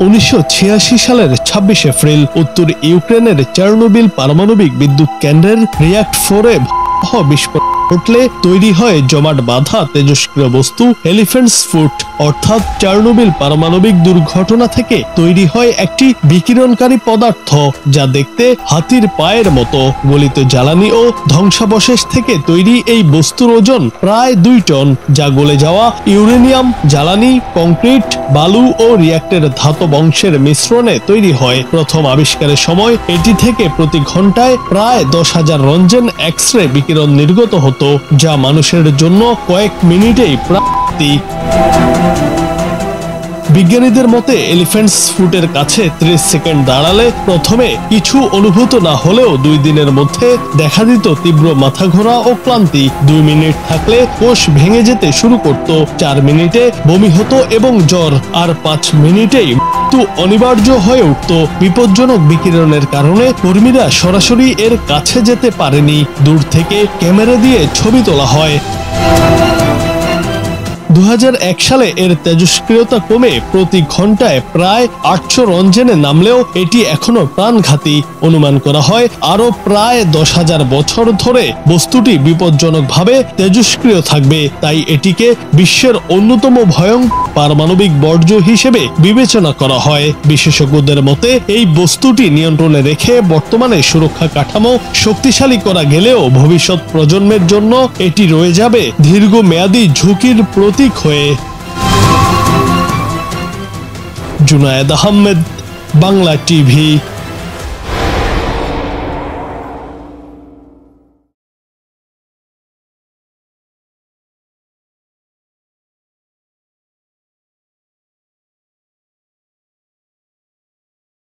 1986 সালের 26 এপ্রিল উত্তর ইউক্রেনের চার্নোবিল পারমাণবিক বিদ্যুৎ কেন্দ্রের রিয়াক্ট 4-এ বিস্ফোরণ ঘটলে তৈরি হয় জমাট বাঁধা তেজস্ক্রিয় বস্তু এলিফ্যান্টস ফুট। অর্থাৎ চার্নোবিল পারমাণবিক দুর্ঘটনা থেকে তৈরি হয় একটি বিকিরণকারী পদার্থ যা দেখতে হাতির পায়ের মতো। গলিত জ্বালানি ও ধ্বংসাবশেষ থেকে তৈরি এই বস্তুর ওজন প্রায় 2 টন, যা গলে যাওয়া ইউরেনিয়াম, জ্বালানি, কংক্রিট, বালু ও রিয়াক্টের ধাতব অংশের মিশ্রণে তৈরি হয়। প্রথম আবিষ্কারের সময় এটি থেকে প্রতি ঘন্টায় প্রায় 10,000 রঞ্জেন এক্স-রে বিকিরণ নির্গত হতো, যা মানুষের জন্য কয়েক মিনিটেই প্রাকৃতিক। বিজ্ঞানীদের মতে এলিফ্যান্টস ফুটের কাছে 30 সেকেন্ড দাঁড়ালে প্রথমে কিছু অনুভূত না হলেও 2 দিনের মধ্যে দেখা দিত তীব্র মাথা ঘোরা ও ক্লান্তি। 2 মিনিট থাকলে কোষ ভেঙে যেতে শুরু করত, 4 মিনিটে বমি হতো এবং জ্বর, আর 5 মিনিটেই মৃত্যু অনিবার্য হয়ে উঠত। বিপজ্জনক বিকিরণের কারণে কর্মীরা সরাসরি এর কাছে যেতে পারেনি, দূর থেকে ক্যামেরা দিয়ে ছবি তোলা হয়। 2001 সালে এর তেজস্ক্রিয়তা কমে প্রতি ঘন্টায় প্রায় 800 রঞ্জেনে নামলেও এটি এখনো প্রাণঘাতী। অনুমান করা হয় আরো প্রায় 10,000 বছর ধরে বস্তুটি বিপজ্জনকভাবে তেজস্ক্রিয় থাকবে। তাই এটিকে বিশ্বের অন্যতম ভয়ঙ্কর পারমাণবিক বর্জ্য হিসেবে বিবেচনা করা হয়। বিশেষজ্ঞদের মতে এই বস্তুটি নিয়ন্ত্রণে রেখে বর্তমানে সুরক্ষা কাঠামো শক্তিশালী করা গেলেও ভবিষ্যৎ প্রজন্মের জন্য এটি রয়ে যাবে দীর্ঘমেয়াদী ঝুঁকির প্রতীক হয়ে। জুনায়েদ আহমেদ, বাংলা টিভি।